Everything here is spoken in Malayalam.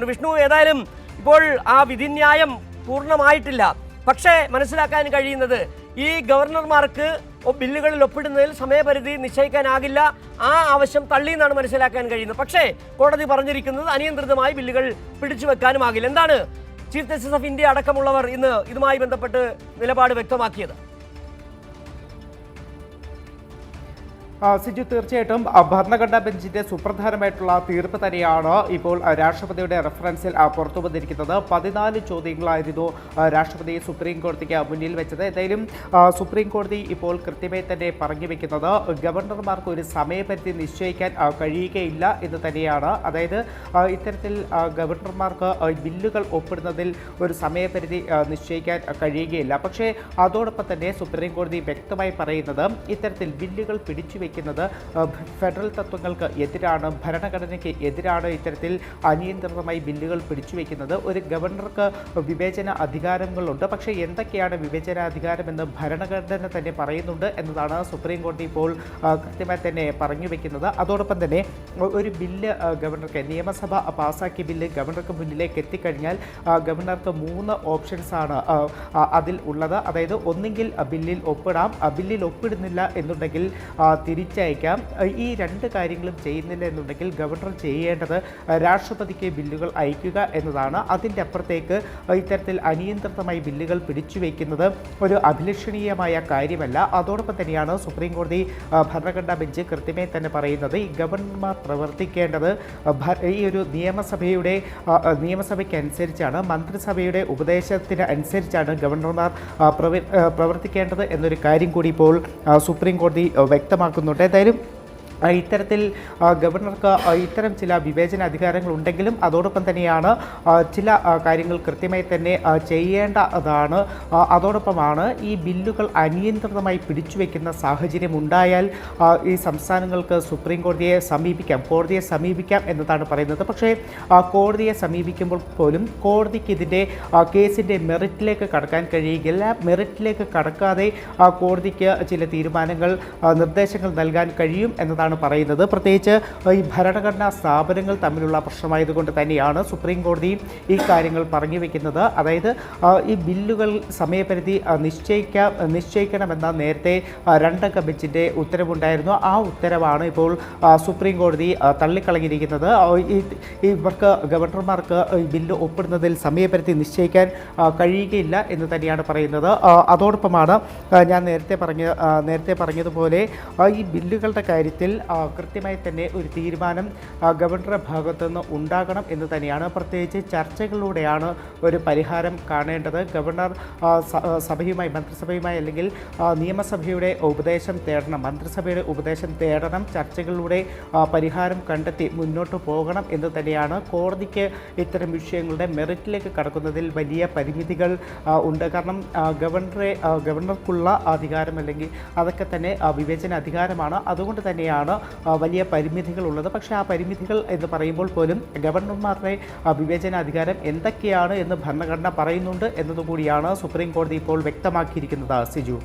വിഷ്ണു, ഏതായാലും ഇപ്പോൾ ആ വിധിന്യായം പൂർണ്ണമായിട്ടില്ല. പക്ഷേ മനസ്സിലാക്കാൻ കഴിയുന്നത് ഈ ഗവർണർമാർക്ക് ബില്ലുകളിൽ ഒപ്പിടുന്നതിൽ സമയപരിധി നിശ്ചയിക്കാനാകില്ല, ആ ആവശ്യം തള്ളിയെന്നാണ് മനസ്സിലാക്കാൻ കഴിയുന്നത്. പക്ഷേ കോടതി പറഞ്ഞിരിക്കുന്നത് അനിയന്ത്രിതമായി ബില്ലുകൾ പിടിച്ചുവെക്കാനുമാകില്ല. എന്താണ് ചീഫ് ജസ്റ്റിസ് ഓഫ് ഇന്ത്യ അടക്കമുള്ളവർ ഇന്ന് ഇതുമായി ബന്ധപ്പെട്ട് നിലപാട് വ്യക്തമാക്കിയത്? സിജു, തീർച്ചയായിട്ടും ഭരണഘടനാ ബെഞ്ചിന്റെ സുപ്രധാനമായിട്ടുള്ള തീർപ്പ് തന്നെയാണ് ഇപ്പോൾ രാഷ്ട്രപതിയുടെ റെഫറൻസിൽ പുറത്തു വന്നിരിക്കുന്നത്. 14 ചോദ്യങ്ങളായിരുന്നു രാഷ്ട്രപതി സുപ്രീം കോടതിക്ക് മുന്നിൽ വെച്ചത്. എന്തായാലും സുപ്രീം കോടതി ഇപ്പോൾ കൃത്യമായി തന്നെ പറഞ്ഞു വെക്കുന്നത് ഗവർണർമാർക്ക് ഒരു സമയപരിധി നിശ്ചയിക്കാൻ കഴിയുകയില്ല എന്ന് തന്നെയാണ്. അതായത് ഇത്തരത്തിൽ ഗവർണർമാർക്ക് ബില്ലുകൾ ഒപ്പിടുന്നതിൽ ഒരു സമയപരിധി നിശ്ചയിക്കാൻ കഴിയുകയില്ല. പക്ഷേ അതോടൊപ്പം തന്നെ സുപ്രീം കോടതി വ്യക്തമായി പറയുന്നത് ഇത്തരത്തിൽ ബില്ലുകൾ പിടിച്ചു ഫെഡറൽ തത്വങ്ങൾക്ക് എതിരാണ്, ഭരണഘടനയ്ക്ക് എതിരാണ് ഇത്തരത്തിൽ അനിയന്ത്രിതമായി ബില്ലുകൾ പിടിച്ചുവെക്കുന്നത്. ഒരു ഗവർണർക്ക് വിവേചന അധികാരങ്ങളുണ്ട്, പക്ഷേ എന്തൊക്കെയാണ് വിവേചനാധികാരമെന്ന് ഭരണഘടന തന്നെ പറയുന്നുണ്ട് എന്നതാണ് സുപ്രീം കോടതി ഇപ്പോൾ കൃത്യമായി തന്നെ പറഞ്ഞു വെക്കുന്നത്. അതോടൊപ്പം തന്നെ ഒരു ബില്ല് ഗവർണർക്ക്, നിയമസഭ പാസാക്കിയ ബില്ല് ഗവർണർക്ക് മുന്നിലേക്ക് എത്തിക്കഴിഞ്ഞാൽ ഗവർണർക്ക് 3 ഓപ്ഷൻസാണ് അതിൽ ഉള്ളത്. അതായത് ഒന്നെങ്കിൽ ബില്ലിൽ ഒപ്പിടാം, ബില്ലിൽ ഒപ്പിടുന്നില്ല എന്നുണ്ടെങ്കിൽ തിരിച്ചയക്കാം. ഈ 2 കാര്യങ്ങളും ചെയ്യുന്നില്ല എന്നുണ്ടെങ്കിൽ ഗവർണർ ചെയ്യേണ്ടത് രാഷ്ട്രപതിക്ക് ബില്ലുകൾ അയക്കുക എന്നതാണ്. അതിൻ്റെ അപ്പുറത്തേക്ക് ഇത്തരത്തിൽ അനിയന്ത്രിതമായി ബില്ലുകൾ പിടിച്ചുവെക്കുന്നത് ഒരു അഭിലഷണീയമായ കാര്യമല്ല. അതോടൊപ്പം തന്നെയാണ് സുപ്രീം കോടതി ഭരണഘടനാ ബെഞ്ച് കൃത്യമായി തന്നെ പറയുന്നത് ഈ ഗവർണർമാർ പ്രവർത്തിക്കേണ്ടത് ഈ ഒരു നിയമസഭയ്ക്ക് അനുസരിച്ചാണ്, മന്ത്രിസഭയുടെ ഉപദേശത്തിന് അനുസരിച്ചാണ് ഗവർണർമാർ പ്രവർത്തിക്കേണ്ടത് എന്നൊരു കാര്യം കൂടി ഇപ്പോൾ സുപ്രീം കോടതി വ്യക്തമാക്കുന്നുണ്ട്. എന്തായാലും ഇത്തരത്തിൽ ഗവർണർക്ക് ഇത്തരം ചില വിവേചന അധികാരങ്ങളുണ്ടെങ്കിലും അതോടൊപ്പം തന്നെയാണ് ചില കാര്യങ്ങൾ കൃത്യമായി തന്നെ ചെയ്യേണ്ടതാണ്. അതോടൊപ്പമാണ് ഈ ബില്ലുകൾ അനിയന്ത്രിതമായി പിടിച്ചുവെക്കുന്ന സാഹചര്യം ഉണ്ടായാൽ ഈ സംസ്ഥാനങ്ങൾക്ക് സുപ്രീം കോടതിയെ സമീപിക്കാം എന്നതാണ് പറയുന്നത്. പക്ഷേ കോടതിയെ സമീപിക്കുമ്പോൾ പോലും കോടതിക്ക് ഇതിൻ്റെ കേസിൻ്റെ മെറിറ്റിലേക്ക് കടക്കാൻ കഴിയുകയില്ല. മെറിറ്റിലേക്ക് കടക്കാതെ കോടതിക്ക് ചില തീരുമാനങ്ങൾ, നിർദ്ദേശങ്ങൾ നൽകാൻ കഴിയും എന്നതാണ് പറയുന്നത്. പ്രത്യേകിച്ച് ഈ ഭരണഘടനാ സ്ഥാപനങ്ങൾ തമ്മിലുള്ള പ്രശ്നമായതുകൊണ്ട് തന്നെയാണ് സുപ്രീം കോടതി ഈ കാര്യങ്ങൾ പറഞ്ഞു വെക്കുന്നത്. അതായത് ഈ ബില്ലുകൾ സമയപരിധി നിശ്ചയിക്കണമെന്ന നേരത്തെ 2 അംഗ ബെഞ്ചിൻ്റെ ഉത്തരവുണ്ടായിരുന്നു. ആ ഉത്തരവാണ് ഇപ്പോൾ സുപ്രീം കോടതി തള്ളിക്കളഞ്ഞിരിക്കുന്നത്. ഇവർക്ക് ഗവർണർമാർക്ക് ഈ ബില്ല് ഒപ്പിടുന്നതിൽ സമയപരിധി നിശ്ചയിക്കാൻ കഴിയുകയില്ല എന്ന് തന്നെയാണ് പറയുന്നത്. അതോടൊപ്പമാണ് ഞാൻ നേരത്തെ പറഞ്ഞതുപോലെ ഈ ബില്ലുകളുടെ കാര്യത്തിൽ കൃത്യമായി തന്നെ ഒരു തീരുമാനം ഗവർണറുടെ ഭാഗത്തുനിന്ന് ഉണ്ടാകണം എന്ന് തന്നെയാണ്. പ്രത്യേകിച്ച് ചർച്ചകളിലൂടെയാണ് ഒരു പരിഹാരം കാണേണ്ടത്. ഗവർണർ മന്ത്രിസഭയുമായി അല്ലെങ്കിൽ നിയമസഭയുടെ ഉപദേശം തേടണം, മന്ത്രിസഭയുടെ ഉപദേശം തേടണം, ചർച്ചകളിലൂടെ പരിഹാരം കണ്ടെത്തി മുന്നോട്ട് പോകണം എന്ന് തന്നെയാണ്. കോടതിക്ക് ഇത്തരം വിഷയങ്ങളുടെ മെറിറ്റിലേക്ക് കടക്കുന്നതിൽ വലിയ പരിമിതികൾ ഉണ്ട്. കാരണം ഗവർണർക്കുള്ള അധികാരം അല്ലെങ്കിൽ അതൊക്കെ തന്നെ വിവേചന അധികാരമാണ്. അതുകൊണ്ട് തന്നെയാണ് വലിയ പരിമിതികളുള്ളത്. പക്ഷേ ആ പരിമിതികൾ എന്ന് പറയുമ്പോൾ പോലും ഗവർണർമാരുടെ വിവേചനാധികാരം എന്തൊക്കെയാണ് എന്ന് ഭരണഘടന പറയുന്നുണ്ട് എന്നതുകൂടിയാണ് സുപ്രീം കോടതി ഇപ്പോൾ വ്യക്തമാക്കിയിരിക്കുന്നത്. സിജു.